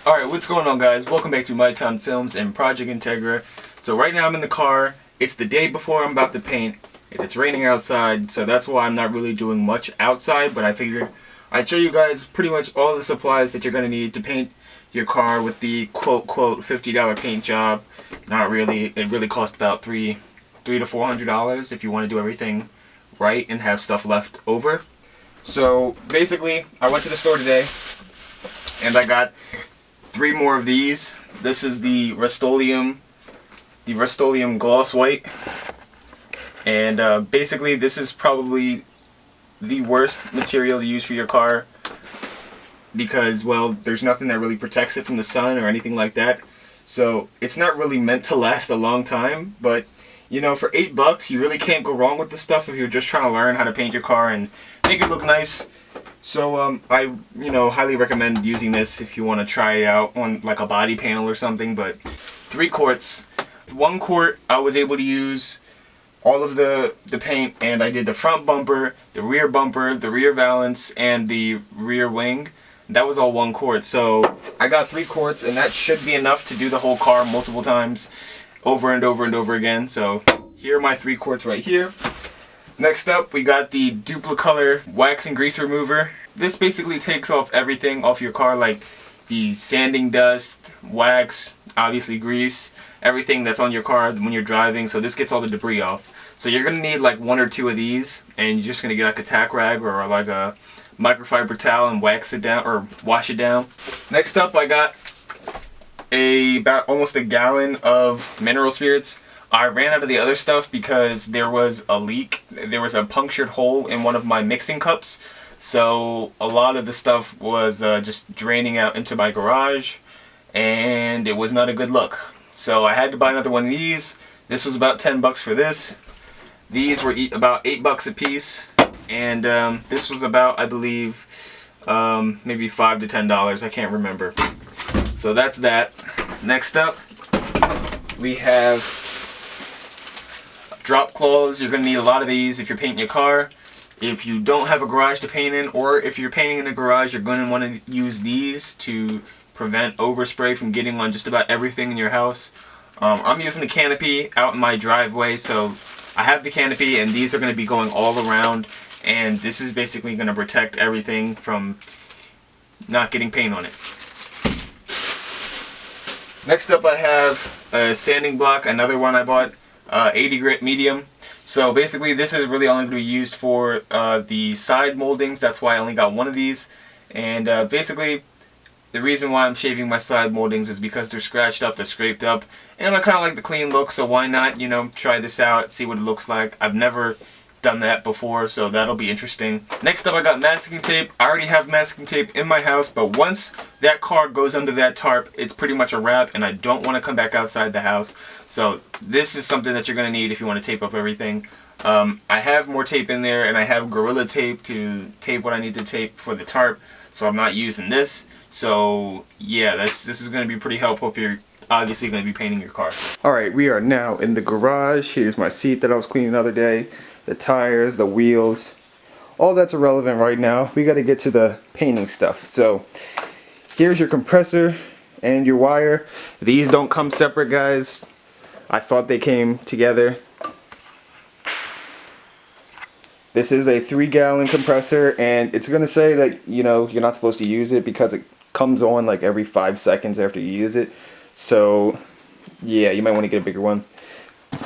Alright, what's going on, guys? Welcome back to My Town Films and Project Integra. So right now I'm in the car. It's the day before I'm about to paint. It's raining outside, so that's why I'm not really doing much outside, but I figured I'd show you guys pretty much all the supplies that you're going to need to paint your car with the quote $50 paint job. Not really. It really costs about $300 to $400 if you want to do everything right and have stuff left over. So basically, I went to the store today and I got 3 more of these. This is the Rust-Oleum Gloss White, and basically this is probably the worst material to use for your car because, well, there's nothing that really protects it from the sun or anything like that. So it's not really meant to last a long time, but you know, for $8 you really can't go wrong with this stuff if you're just trying to learn how to paint your car and make it look nice. So I highly recommend using this if you want to try it out on like a body panel or something. But 3 quarts. 1 quart I was able to use all of the paint, and I did the front bumper, the rear valance, and the rear wing. That was all 1 quart. So I got 3 quarts, and that should be enough to do the whole car multiple times over and over and over again. So here are my 3 quarts right here. Next up, we got the Duplicolor wax and grease remover. This basically takes off everything off your car, like the sanding dust, wax, obviously grease, everything that's on your car when you're driving. So this gets all the debris off. So you're gonna need like 1 or 2 of these, and you're just gonna get like a tack rag or like a microfiber towel and wax it down or wash it down. Next up, I got about almost a gallon of mineral spirits. I ran out of the other stuff because there was a leak. There was a punctured hole in one of my mixing cups. So a lot of the stuff was just draining out into my garage, and it was not a good look. So I had to buy another one of these. This was about $10 for this. These were about $8 a piece. And this was about, I believe, maybe $5 to $10. I can't remember. So that's that. Next up, we have drop cloths. You're going to need a lot of these if you're painting your car. If you don't have a garage to paint in, or if you're painting in a garage, you're going to want to use these to prevent overspray from getting on just about everything in your house. I'm using a canopy out in my driveway, so I have the canopy, and these are going to be going all around, and this is basically going to protect everything from not getting paint on it. Next up, I have a sanding block, another one I bought. 80 grit medium. So basically this is really only going to be used for the side moldings. That's why I only got 1 of these. And basically the reason why I'm shaving my side moldings is because they're scratched up, they're scraped up, and I kind of like the clean look, so why not, try this out, see what it looks like. I've never done that before, so that'll be interesting. Next up, I got masking tape. I already have masking tape in my house, but once that car goes under that tarp, it's pretty much a wrap, and I don't want to come back outside the house. So this is something that you're going to need if you want to tape up everything. I have more tape in there, and I have Gorilla Tape to tape what I need to tape for the tarp, so I'm not using this. So yeah, this is going to be pretty helpful if you're obviously going to be painting your car. Alright, we are now in the garage. Here's my seat that I was cleaning the other day. The tires, the wheels, all that's irrelevant right now. We got to get to the painting stuff. So here's your compressor and your wire. These don't come separate, guys. I thought they came together. This is a 3-gallon compressor, and it's going to say that you're not supposed to use it because it comes on like every 5 seconds after you use it. So yeah, you might want to get a bigger one.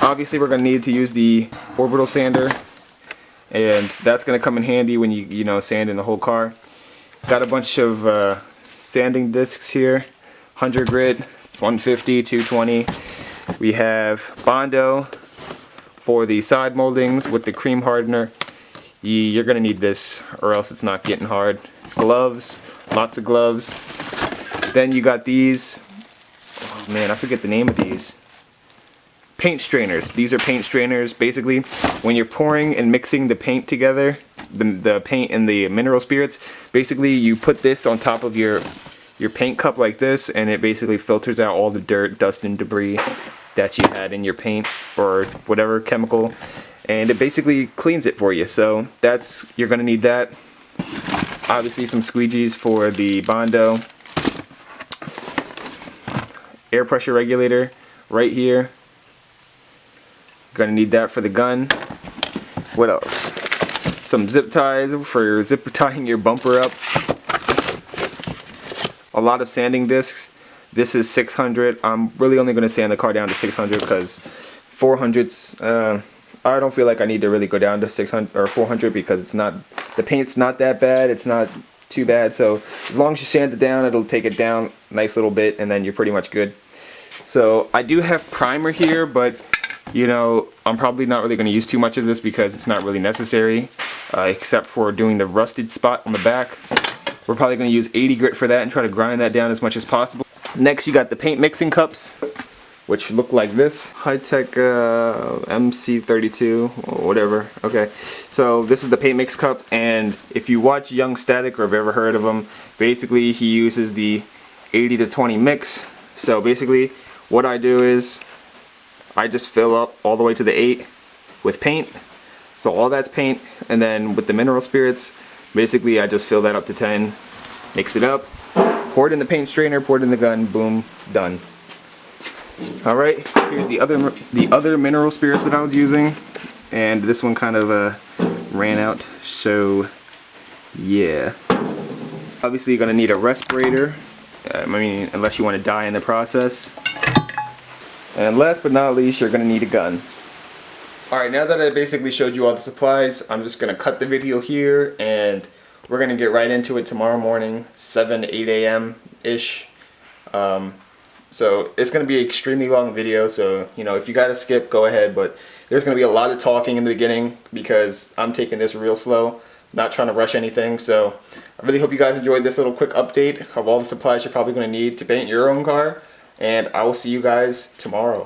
Obviously we're going to need to use the orbital sander, and that's going to come in handy when you sand in the whole car. Got a bunch of sanding discs here, 100 grit, 150, 220. We have Bondo for the side moldings with the cream hardener. You're going to need this or else it's not getting hard. Gloves, lots of gloves. Then you got these, oh man, I forget the name of these. Paint strainers. These are paint strainers. Basically, when you're pouring and mixing the paint together, the paint and the mineral spirits, basically you put this on top of your paint cup like this, and it basically filters out all the dirt, dust, and debris that you had in your paint or whatever chemical, and it basically cleans it for you. So you're going to need that. Obviously some squeegees for the Bondo. air pressure regulator right here. Gonna need that for the gun. What else? Some zip ties for zip tying your bumper up. A lot of sanding discs. This is 600. I'm really only gonna sand the car down to 600 because 400s. I don't feel like I need to really go down to 600 or 400 because it's not, the paint's not that bad. It's not too bad. So as long as you sand it down, it'll take it down a nice little bit, and then you're pretty much good. So I do have primer here, but you know, I'm probably not really going to use too much of this because it's not really necessary, except for doing the rusted spot on the back. We're probably going to use 80 grit for that and try to grind that down as much as possible. Next, you got the paint mixing cups, which look like this. High-tech MC32 or whatever. Okay, so this is the paint mix cup, and if you watch Young Static or have ever heard of him, basically he uses the 80 to 20 mix. So basically what I do is I just fill up all the way to the 8 with paint. So all that's paint, and then with the mineral spirits, basically I just fill that up to 10, mix it up, pour it in the paint strainer, pour it in the gun, boom, done. Alright, here's the other mineral spirits that I was using, and this one kind of ran out, so yeah. Obviously you're going to need a respirator, I mean, unless you want to die in the process. And last but not least, you're going to need a gun. Alright, now that I basically showed you all the supplies, I'm just going to cut the video here, and we're going to get right into it tomorrow morning, 7 to 8 a.m.-ish. So it's going to be an extremely long video, so you know, if you got to skip, go ahead, but there's going to be a lot of talking in the beginning because I'm taking this real slow, not trying to rush anything. So I really hope you guys enjoyed this little quick update of all the supplies you're probably going to need to paint your own car, and I will see you guys tomorrow.